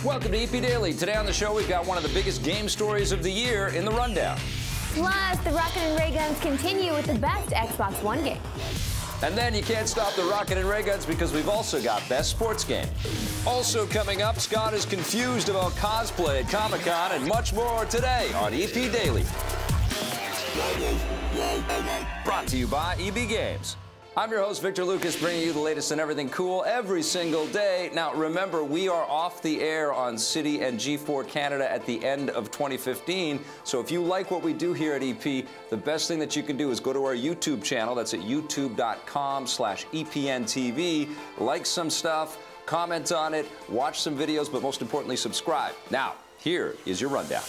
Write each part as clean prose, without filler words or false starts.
Welcome to EP Daily. Today on the show, we've got one of the biggest game stories of the year in the rundown. Plus, the Rocket and Ray Guns continue with the best Xbox One game. And then you can't stop the Rocket and Ray Guns because we've also got Best Sports Game. Also coming up, Scott is confused about cosplay at Comic-Con and much more today on EP Daily. Brought to you by EB Games. I'm your host, Victor Lucas, bringing you the latest in everything cool every single day. Now, remember, we are off the air on City and G4 Canada at the end of 2015. So if you like what we do here at EP, the best thing that you can do is go to our YouTube channel. That's at youtube.com/EPNTV. Like some stuff, comment on it, watch some videos, but most importantly, subscribe. Now, here is your rundown.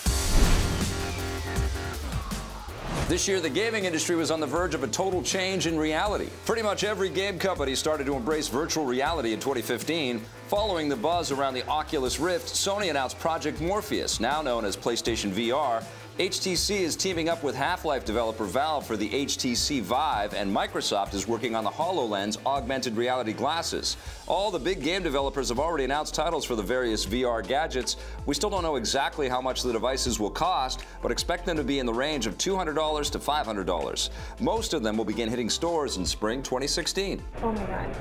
This year, the gaming industry was on the verge of a total change in reality. Pretty much every game company started to embrace virtual reality in 2015. Following the buzz around the Oculus Rift, Sony announced Project Morpheus, now known as PlayStation VR. HTC is teaming up with Half-Life developer Valve for the HTC Vive, and Microsoft is working on the HoloLens augmented reality glasses. All the big game developers have already announced titles for the various VR gadgets. We still don't know exactly how much the devices will cost, but expect them to be in the range of $200 to $500. Most of them will begin hitting stores in spring 2016. Oh my God.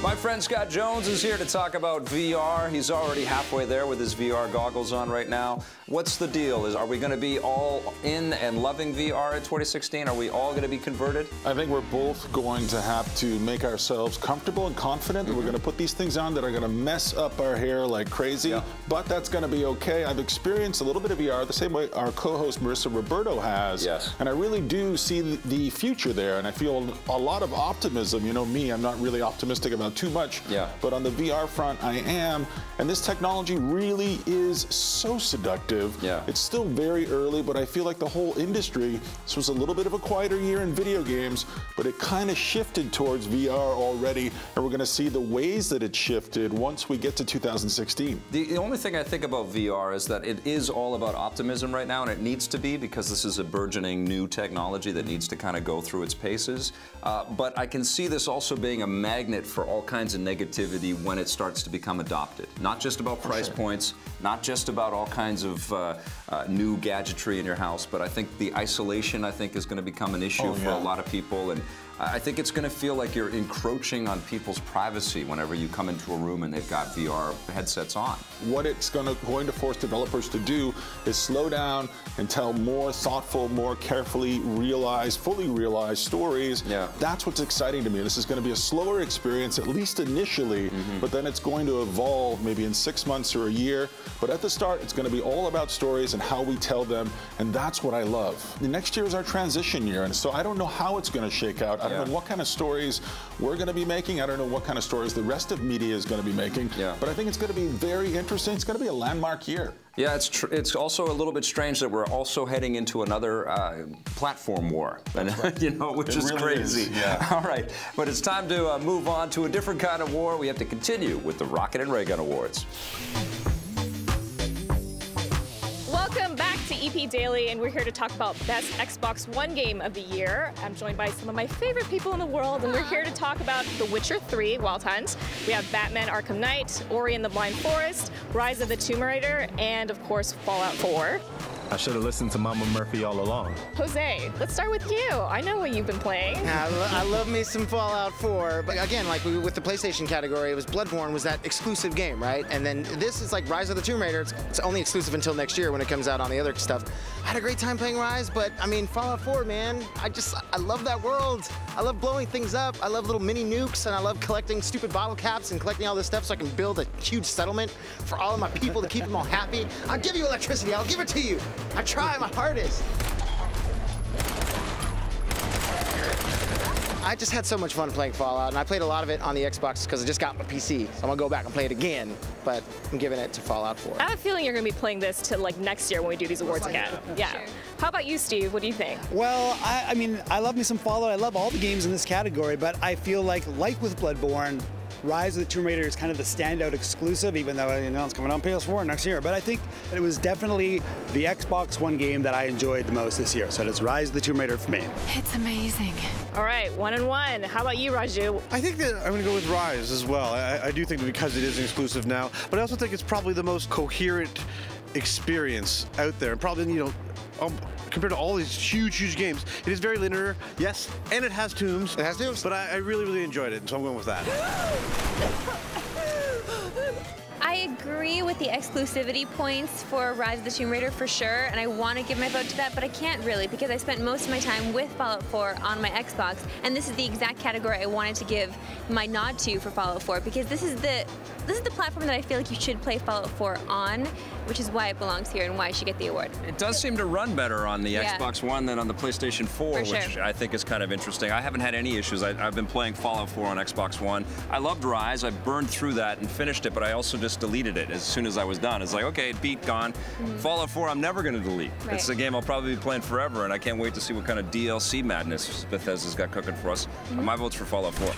My friend Scott Jones is here to talk about VR. He's already halfway there with his VR goggles on right now. What's the deal? Are we going to be all in and loving VR in 2016? Are we all going to be converted? I think we're both going to have to make ourselves comfortable and confident. We're going to put these things on that are going to mess up our hair like crazy, but that's going to be okay. I've experienced a little bit of VR the same way our co-host Marissa Roberto has. Yes. And I really do see the future there, and I feel a lot of optimism. You know me, I'm not really optimistic about too much, but on the VR front I am, and this technology really is so seductive. It's still very early, but I feel like the whole industry, this was a little bit of a quieter year in video games, but it kind of shifted towards VR already, and we're going to see the ways that it shifted once we get to 2016. The only thing I think about VR is that it is all about optimism right now, and it needs to be, because this is a burgeoning new technology that needs to kind of go through its paces. But I can see this also being a magnet for all kinds of negativity when it starts to become adopted. Not just about price points, not just about all kinds of new gadgetry in your house, but I think the isolation, I think, is going to become an issue for a lot of people. And I think it's going to feel like you're encroaching on people's privacy whenever you come into a room and they've got VR headsets on. What it's going to force developers to do is slow down and tell more thoughtful, more carefully realized, fully realized stories. That's what's exciting to me. This is going to be a slower experience, at least initially, but then it's going to evolve maybe in 6 months or a year. But at the start, it's going to be all about stories and how we tell them, and that's what I love. The next year is our transition year, and so I don't know how it's going to shake out. I don't know what kind of stories we're going to be making. I don't know what kind of stories the rest of media is going to be making. But I think it's going to be very interesting. It's going to be a landmark year. Yeah, it's also a little bit strange that we're also heading into another platform war, you know, which is really crazy. All right, but it's time to move on to a different kind of war. We have to continue with the Rocket and Ray Gun Awards. Welcome back to EP Daily, and we're here to talk about Best Xbox One Game of the Year. I'm joined by some of my favorite people in the world, and we're here to talk about The Witcher 3, Wild Hunt. We have Batman Arkham Knight, Ori and the Blind Forest, Rise of the Tomb Raider, and of course, Fallout 4. I should have listened to Mama Murphy all along. Jose, let's start with you. I know what you've been playing. I love me some Fallout 4, but again, like with the PlayStation category, it was Bloodborne was that exclusive game, right? And then this is like Rise of the Tomb Raider. It's only exclusive until next year when it comes out on the other stuff. I had a great time playing Rise, but I mean, Fallout 4, man, I love that world. I love blowing things up. I love little mini nukes, and I love collecting stupid bottle caps and collecting all this stuff so I can build a huge settlement for all of my people to keep them all happy. I'll give you electricity. I'll give it to you. I try my hardest. I just had so much fun playing Fallout, and I played a lot of it on the Xbox because I just got my PC. So I'm gonna go back and play it again, but I'm giving it to Fallout 4. I have a feeling you're gonna be playing this to like next year when we do these awards again. Yeah. Sure. How about you, Steve? What do you think? Well, I mean, I love me some Fallout. I love all the games in this category, but I feel like with Bloodborne, Rise of the Tomb Raider is kind of the standout exclusive, even though it's coming on PS4 next year. But I think it was definitely the Xbox One game that I enjoyed the most this year. So it's Rise of the Tomb Raider for me. It's amazing. All right, 1-1. How about you, Raju? I think that I'm going to go with Rise as well. I do think that because it is exclusive now, but I also think it's probably the most coherent experience out there. And probably, compared to all these huge games, it is very linear, yes, and it has tombs. It has tombs. But I really enjoyed it, so I'm going with that. I agree with the exclusivity points for Rise of the Tomb Raider for sure, and I want to give my vote to that, but I can't really because I spent most of my time with Fallout 4 on my Xbox, and this is the exact category I wanted to give my nod to for Fallout 4 because this is the platform that I feel like you should play Fallout 4 on, which is why it belongs here and why it should get the award. It does seem to run better on the Xbox One than on the PlayStation 4, For which sure. I think is kind of interesting. I haven't had any issues. I've been playing Fallout 4 on Xbox One. I loved Rise. I burned through that and finished it, but I also just deleted it as soon as I was done. It's like, okay, it beat, gone. Fallout 4, I'm never going to delete. Right. It's a game I'll probably be playing forever, and I can't wait to see what kind of DLC madness Bethesda's got cooking for us. My vote's for Fallout 4.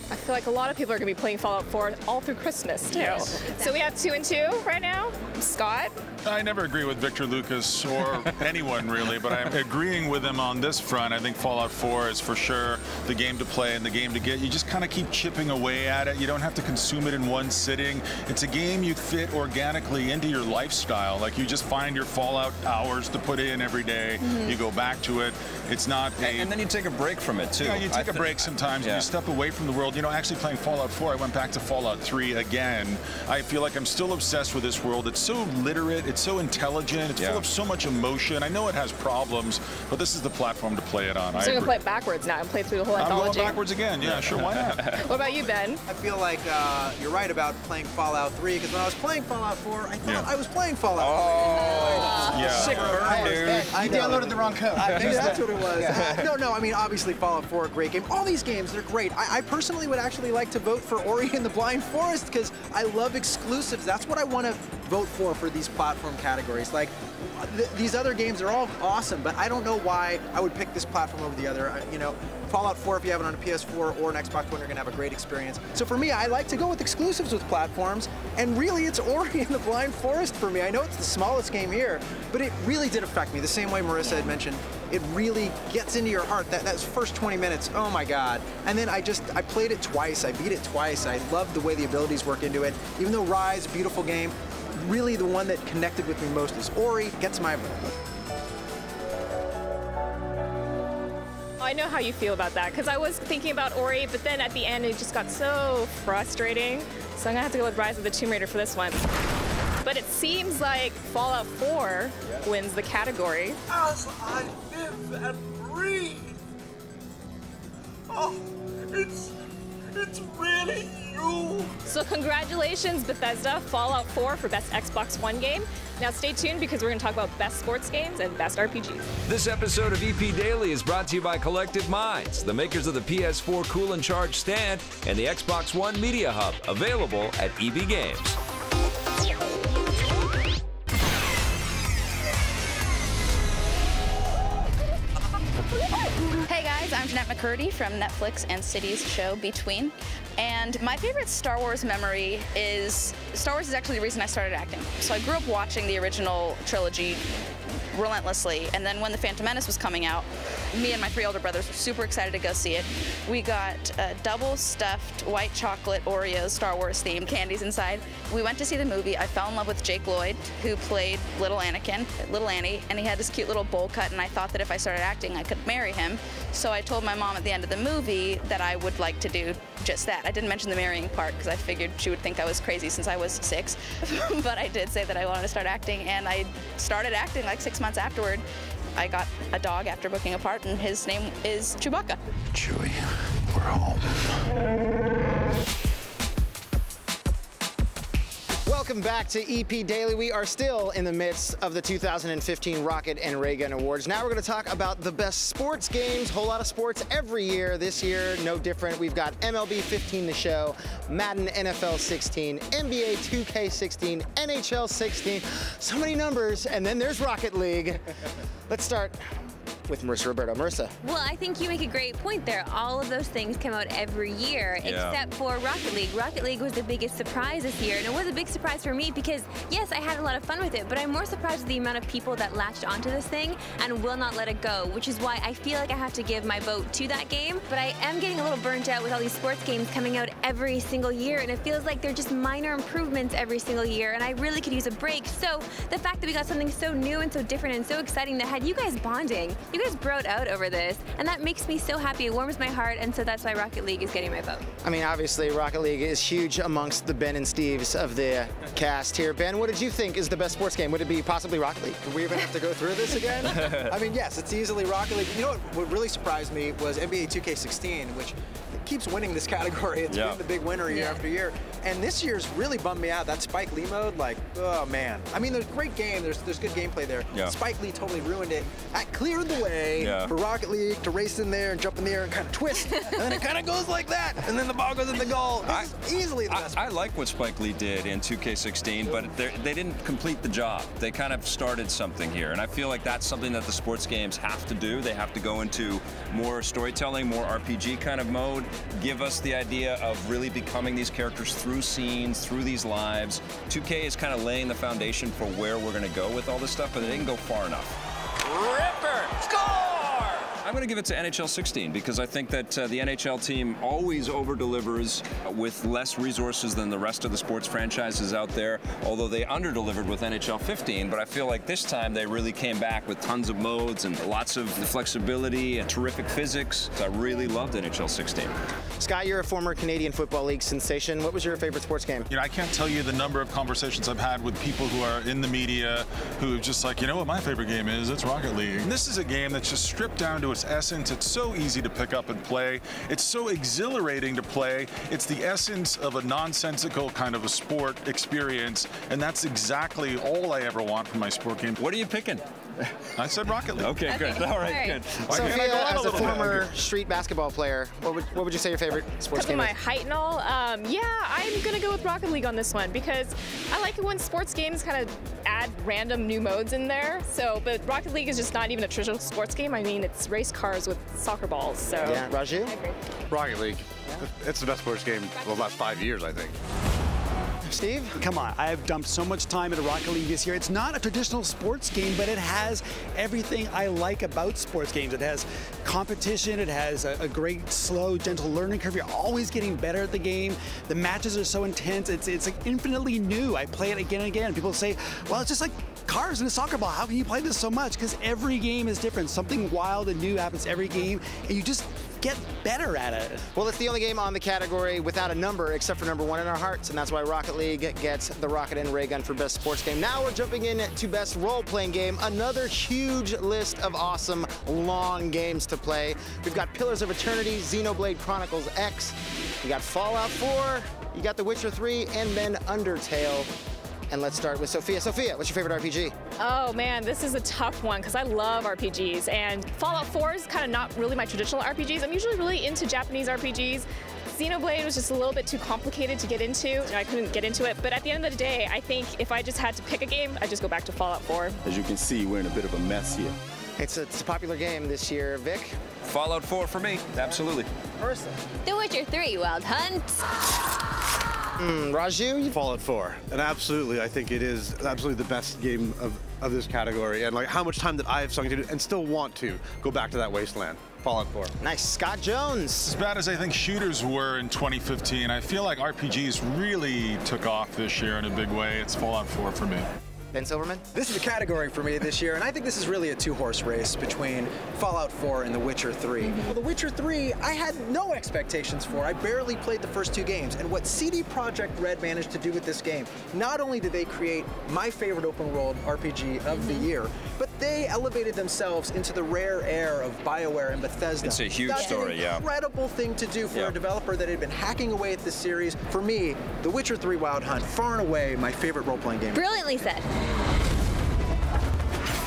I feel like a lot of people are going to be playing Fallout 4 all through Christmas, too. Yes. So we have 2-2 right now. Scott? I never agree with Victor Lucas or anyone really, but I'm agreeing with him on this front. I think Fallout 4 is for sure the game to play and the game to get. You just kind of keep chipping away at it. You don't have to consume it in one sitting. It's a game you fit organically into your lifestyle. Like you just find your Fallout hours to put in every day. You go back to it. It's not a... And then you take a break from it, too. Yeah, you take a break sometimes and you step away from the world. Actually playing Fallout 4, I went back to Fallout 3 again. I feel like I'm still obsessed with this world. It's so literate, it's so intelligent, it's full of so much emotion. I know it has problems, but this is the platform to play it on. So you're going to play it backwards now and play through the whole anthology? I'm going backwards again, yeah, sure, why not? What about you, Ben? I feel like you're right about playing Fallout 3, because when I was playing Fallout 4, I thought I was playing Fallout 3. Yeah. Sick burn, dude. I downloaded the wrong code. Maybe that's what it was. No, I mean, obviously Fallout 4, a great game. All these games, they're great. I personally would actually like to vote for Ori and the Blind Forest because I love exclusives. That's what I want to vote for these platform categories. Like, these other games are all awesome, but I don't know why I would pick this platform over the other. Fallout 4, if you have it on a PS4 or an Xbox One, you're going to have a great experience. So for me, I like to go with exclusives with platforms, and really it's Ori and the Blind Forest for me. I know it's the smallest game here, but it really did affect me, the same way Marissa had mentioned. It really gets into your heart. That first 20 minutes, oh my God. And then I played it twice, I beat it twice. I loved the way the abilities work into it. Even though Rise, beautiful game, really the one that connected with me most is Ori, gets my vote. I know how you feel about that, because I was thinking about Ori, but then at the end it just got so frustrating. So I'm going to have to go with Rise of the Tomb Raider for this one. But it seems like Fallout 4 wins the category. As I live and breathe. Oh, it's really you. So congratulations, Bethesda, Fallout 4 for Best Xbox One game. Now stay tuned because we're going to talk about Best Sports Games and Best RPGs. This episode of EP Daily is brought to you by Collective Minds, the makers of the PS4 Cool and Charge stand and the Xbox One Media Hub, available at EB Games. Hey guys, I'm Jeanette McCurdy from Netflix and City's show Between. And my favorite Star Wars memory is, Star Wars is actually the reason I started acting. So I grew up watching the original trilogy relentlessly, and then when The Phantom Menace was coming out, me and my 3 older brothers were super excited to go see it. We got double stuffed white chocolate Oreos Star Wars themed candies inside. We went to see the movie. I fell in love with Jake Lloyd, who played little Anakin, little Annie, and he had this cute little bowl cut, and I thought that if I started acting I could marry him. So I told my mom at the end of the movie that I would like to do just that. I didn't mention the marrying part because I figured she would think I was crazy since I was 6, but I did say that I wanted to start acting, and I started acting like 6 months afterward. I got a dog after booking a part, and his name is Chewbacca. Chewie, we're home. Welcome back to EP Daily. We are still in the midst of the 2015 Rocket and Ray Gun Awards. Now we're going to talk about the best sports games. Whole lot of sports every year. This year, no different. We've got MLB 15 to show, Madden NFL 16, NBA 2K16, NHL 16. So many numbers, and then there's Rocket League. Let's start with Marissa Roberto. Marissa. Well, I think you make a great point there. All of those things come out every year, except for Rocket League. Rocket League was the biggest surprise this year, and it was a big surprise for me because, yes, I had a lot of fun with it, but I'm more surprised at the amount of people that latched onto this thing and will not let it go, which is why I feel like I have to give my vote to that game. But I am getting a little burnt out with all these sports games coming out every single year, and it feels like they're just minor improvements every single year, and I really could use a break. So the fact that we got something so new and so different and so exciting that had you guys bonding, you guys broed out over this, and that makes me so happy. It warms my heart, and so that's why Rocket League is getting my vote. I mean, obviously, Rocket League is huge amongst the Ben and Steves of the cast here. Ben, what did you think is the best sports game? Would it be possibly Rocket League? Do we even have to go through this again? I mean, yes, it's easily Rocket League. You know what really surprised me was NBA 2K16, which keeps winning this category. It's been the big winner year after year. And this year's really bummed me out. That Spike Lee mode, like, oh man. I mean, there's great game, there's good gameplay there. Spike Lee totally ruined it. That cleared the way for Rocket League to race in there and jump in the air and kind of twist. And then it kind of goes like that. And then the ball goes in the goal. It's easily the best. I like what Spike Lee did in 2K16, but they didn't complete the job. They kind of started something here. And I feel like that's something that the sports games have to do. They have to go into more storytelling, more RPG kind of mode, give us the idea of really becoming these characters through scenes, through these lives. 2K is kind of laying the foundation for where we're going to go with all this stuff, but they didn't go far enough. Ripper! Score! I'm going to give it to NHL 16 because I think that the NHL team always over-delivers with less resources than the rest of the sports franchises out there, although they under-delivered with NHL 15, but I feel like this time they really came back with tons of modes and lots of flexibility and terrific physics. I really loved NHL 16. Scott, you're a former Canadian Football League sensation. What was your favorite sports game? You know, I can't tell you the number of conversations I've had with people who are in the media who are just like, you know what my favorite game is? It's Rocket League. And this is a game that's just stripped down to its essence. It's so easy to pick up and play. It's so exhilarating to play. It's the essence of a nonsensical kind of a sport experience, and that's exactly all I ever want from my sport game. What are you picking? I said Rocket League. Okay, good. All right, good. Sophia, as a former street basketball player, what would you say your favorite sports game is? Because of my height and all, yeah, I'm going to go with Rocket League on this one because I like it when sports games kind of add random new modes in there. So, but Rocket League is just not even a traditional sports game. I mean, it's race cars with soccer balls. So. Yeah, Raju? Rocket League. Yeah. It's the best sports game of the last 5 years, I think. Steve? Come on, I have dumped so much time into Rocket League this year. It's not a traditional sports game, but it has everything I like about sports games. It has competition, it has a great, slow, gentle learning curve. You're always getting better at the game. The matches are so intense. It's like infinitely new. I play it again and again. People say, well, it's just like cars in a soccer ball. How can you play this so much? Because every game is different. Something wild and new happens every game, and you just get better at it. Well, it's the only game on the category without a number except for number 1 in our hearts, and that's why Rocket League gets the Rocket and Ray Gun for Best Sports Game. Now we're jumping in to Best Role-Playing Game, another huge list of awesome, long games to play. We've got Pillars of Eternity, Xenoblade Chronicles X, you got Fallout 4, you got The Witcher 3, and then Undertale. And let's start with Sophia. Sophia, what's your favorite RPG? Oh man, this is a tough one because I love RPGs, and Fallout 4 is kind of not really my traditional RPGs. I'm usually really into Japanese RPGs. Xenoblade was just a little bit too complicated to get into, and I couldn't get into it. But at the end of the day, I think if I just had to pick a game, I'd just go back to Fallout 4. As you can see, we're in a bit of a mess here. It's a popular game this year. Vic? Fallout 4 for me, absolutely. Marissa? The Witcher 3 Wild Hunt. Raju? Fallout 4. And absolutely, I think it is absolutely the best game of this category. And like how much time that I have sunk into it and still want to go back to that wasteland. Fallout 4. Nice. Scott Jones. As bad as I think shooters were in 2015, I feel like RPGs really took off this year in a big way. It's Fallout 4 for me. Ben Silverman? This is a category for me this year, and I think this is really a two-horse race between Fallout 4 and The Witcher 3. Well, The Witcher 3, I had no expectations for. I barely played the first 2 games, and what CD Projekt Red managed to do with this game, not only did they create my favorite open-world RPG of the year, but they elevated themselves into the rare air of BioWare and Bethesda. It's a huge story, yeah. Incredible thing to do for a developer that had been hacking away at this series. For me, The Witcher 3 Wild Hunt, far and away my favorite role-playing game. Brilliantly said.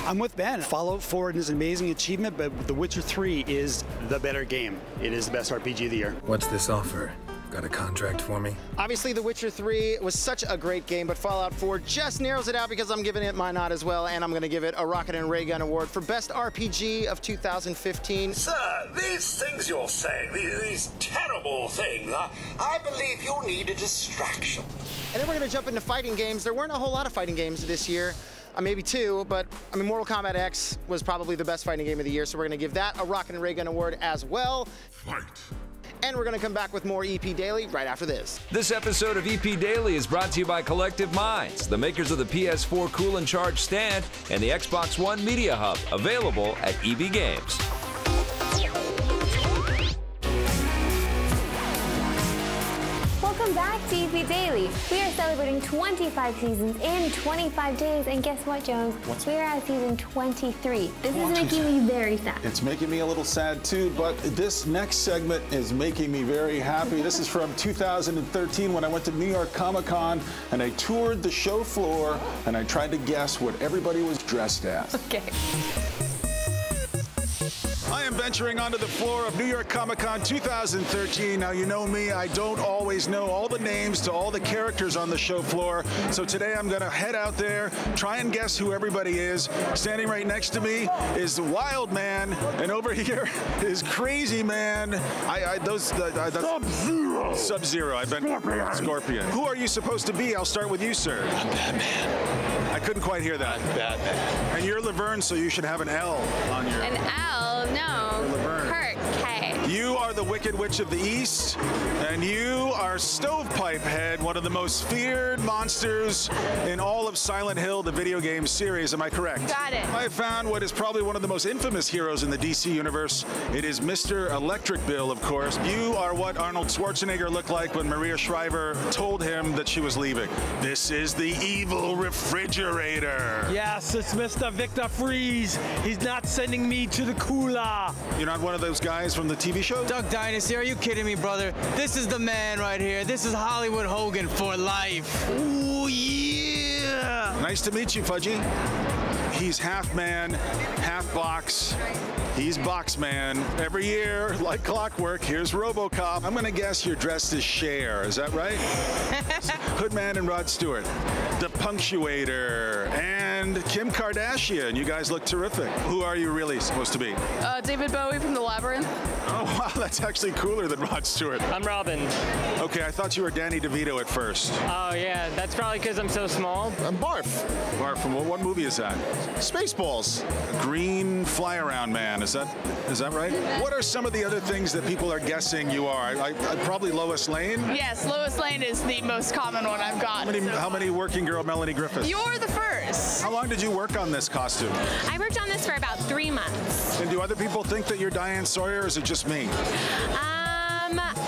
I'm with Ben. Fallout 4 is an amazing achievement, but The Witcher 3 is the better game. It is the best RPG of the year. What's this offer? Got a contract for me? Obviously, The Witcher 3 was such a great game, but Fallout 4 just narrows it out because I'm giving it my nod as well, and I'm going to give it a Rocket and Ray Gun Award for Best RPG of 2015. Sir, these things you're saying, these terrible things, I believe you need a distraction. And then we're going to jump into fighting games. There weren't a whole lot of fighting games this year. Maybe two, but I mean, Mortal Kombat X was probably the best fighting game of the year, so we're going to give that a Rocket and Ray Gun Award as well. Fight. And we're going to come back with more EP Daily right after this. This episode of EP Daily is brought to you by Collective Minds, the makers of the PS4 Cool and Charge stand and the Xbox One Media Hub, available at EB Games. Welcome back to EP Daily. We are celebrating 25 seasons in 25 days, and guess what, Jones? We are at season 23. This is making me very sad. It's making me a little sad too, but this next segment is making me very happy. This is from 2013 when I went to New York Comic Con and I toured the show floor and I tried to guess what everybody was dressed as. Okay. I am venturing onto the floor of New York Comic Con 2013. Now, you know me, I don't always know all the names to all the characters on the show floor. So today I'm going to head out there, try and guess who everybody is. Standing right next to me is the Wild Man, and over here is Crazy Man. Sub-Zero. Sub-Zero. I've been Scorpion. Who are you supposed to be? I'll start with you, sir. I'm Batman. I couldn't quite hear that. I'm Batman. And you're Laverne, so you should have an L on your... An L? No. Kurt. K. You are the Wicked Witch of the East, and you are Stovepipe Head, one of the most feared monsters in all of Silent Hill, the video game series. Am I correct? Got it. I found what is probably one of the most infamous heroes in the DC universe. It is Mr. Electric Bill, of course. You are what Arnold Schwarzenegger looked like when Maria Shriver told him that she was leaving. This is the evil refrigerator. Yes, it's Mr. Victor Freeze. He's not sending me to the cooler. You're not one of those guys from the TV show? Duck Dynasty, are you kidding me, brother? This is the man right here. This is Hollywood Hogan for life. Ooh, yeah! Nice to meet you, Fudgy. He's half man, half box. He's Box Man. Every year, like clockwork, here's RoboCop. I'm going to guess you're dressed as Cher. Is that right? Hoodman and Rod Stewart. The Punctuator. And Kim Kardashian. You guys look terrific. Who are you really supposed to be? David Bowie from The Labyrinth. Oh, wow. That's actually cooler than Rod Stewart. I'm Robin. Okay, I thought you were Danny DeVito at first. Oh, yeah. That's probably because I'm so small. I'm Barf. Barf from what movie is that? Spaceballs. Green Fly-Around Man. Is that right? What are some of the other things that people are guessing you are? Probably Lois Lane? Yes, Lois Lane is the most common one I've got. How many working girl Melanie Griffith? You're the first. How long did you work on this costume? I worked on this for about 3 months. And do other people think that you're Diane Sawyer, or is it just me?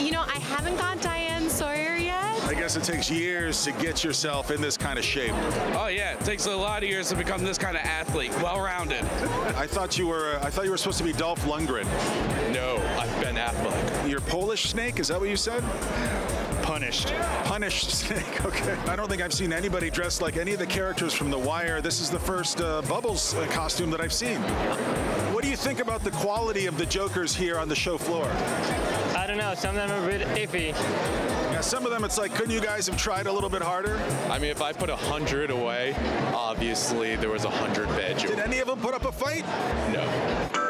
You know, I haven't got Diane Sawyer yet. I guess it takes years to get yourself in this kind of shape. Oh yeah, it takes a lot of years to become this kind of athlete, well-rounded. I thought you were supposed to be Dolph Lundgren. No, I'm Ben Affleck. You're Polish Snake, is that what you said? Punished. Punished Snake, okay. I don't think I've seen anybody dressed like any of the characters from The Wire. This is the first Bubbles costume that I've seen. What do you think about the quality of the Jokers here on the show floor? I don't know. Some of them are a bit iffy. Yeah, some of them it's like, couldn't you guys have tried a little bit harder? I mean, if I put 100 away, obviously there was 100 bad jokes. Did any of them put up a fight? No.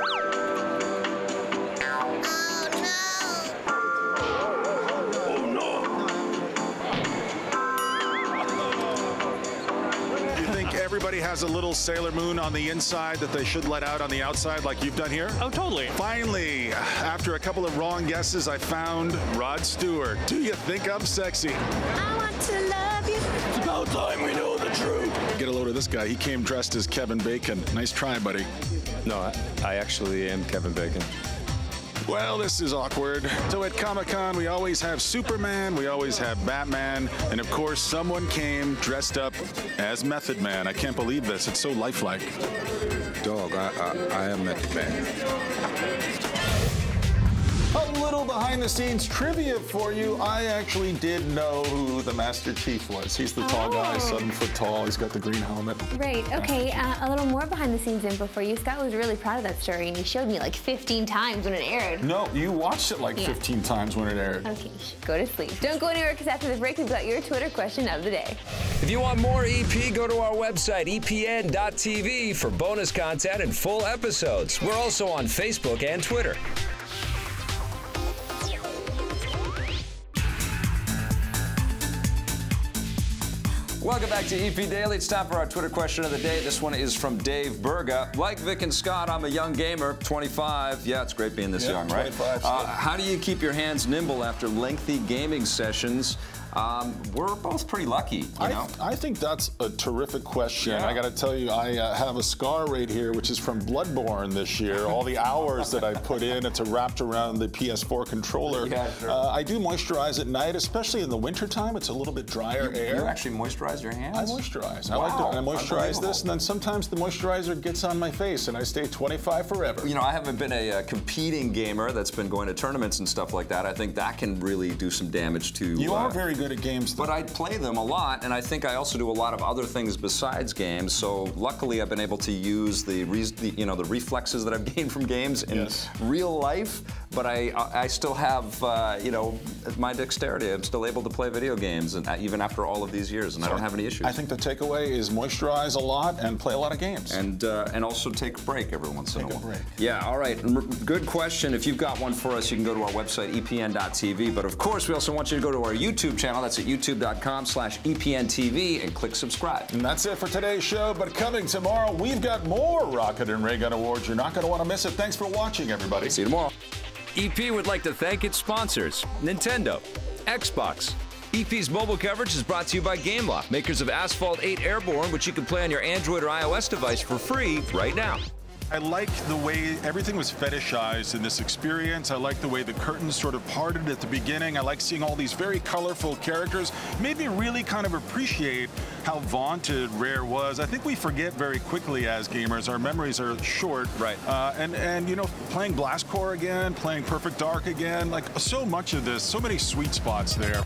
Everybody has a little Sailor Moon on the inside that they should let out on the outside like you've done here? Oh, totally. Finally, after a couple of wrong guesses, I found Rod Stewart. Do you think I'm sexy? I want to love you. It's about time we know the truth. Get a load of this guy. He came dressed as Kevin Bacon. Nice try, buddy. No, I actually am Kevin Bacon. Well, this is awkward. So at Comic-Con, we always have Superman, we always have Batman, and of course, someone came dressed up as Method Man. I can't believe this. It's so lifelike. Dog, I am Method Man. A little behind behind-the-scenes trivia for you. I actually did know who the Master Chief was. He's the tall guy, 7 foot tall. He's got the green helmet. Right, okay. A little more behind-the-scenes info for you. Scott was really proud of that story, and he showed me like 15 times when it aired. No, you watched it like 15 times when it aired. Okay, go to sleep. Don't go anywhere, because after the break, we've got your Twitter question of the day. If you want more EP, go to our website, epn.tv, for bonus content and full episodes. We're also on Facebook and Twitter. Welcome back to EP Daily. It's time for our Twitter question of the day. This one is from Dave Berga. Like Vic and Scott, I'm a young gamer, 25. Yeah, it's great being this young, right? 25. How do you keep your hands nimble after lengthy gaming sessions? We're both pretty lucky, you know? I think that's a terrific question. I got to tell you, I have a scar right here, which is from Bloodborne this year. All the hours that I put in, it's wrapped around the PS4 controller. Yeah, sure. I do moisturize at night, especially in the wintertime. It's a little bit drier air. You actually moisturize your hands? I moisturize. Wow. I like to moisturize this, and then sometimes the moisturizer gets on my face, and I stay 25 forever. You know, I haven't been a competing gamer that's been going to tournaments and stuff like that. I think that can really do some damage to... You are very good at games, though. But I play them a lot, and I think I also do a lot of other things besides games. So luckily, I've been able to use the reflexes that I've gained from games in real life. But I still have my dexterity. I'm still able to play video games, and even after all of these years, and I don't have any issues. I think the takeaway is moisturize a lot and play a lot of games, and also take a break every once in a while. Break. Yeah. All right. Good question. If you've got one for us, you can go to our website, epn.tv. But of course, we also want you to go to our YouTube channel. That's at youtube.com/EPNTV and click subscribe. And that's it for today's show, but coming tomorrow, we've got more Rocket and Ray Gun Awards. You're not going to want to miss it. Thanks for watching, everybody. See you tomorrow. EP would like to thank its sponsors, Nintendo, Xbox. EP's mobile coverage is brought to you by Gameloft, makers of Asphalt 8 Airborne, which you can play on your Android or iOS device for free right now. I like the way everything was fetishized in this experience. I like the way the curtains sort of parted at the beginning. I like seeing all these very colorful characters. Made me really kind of appreciate how vaunted Rare was. I think we forget very quickly as gamers. Our memories are short. Right. And you know, playing Blast Corps again, playing Perfect Dark again, like so much of this, so many sweet spots there.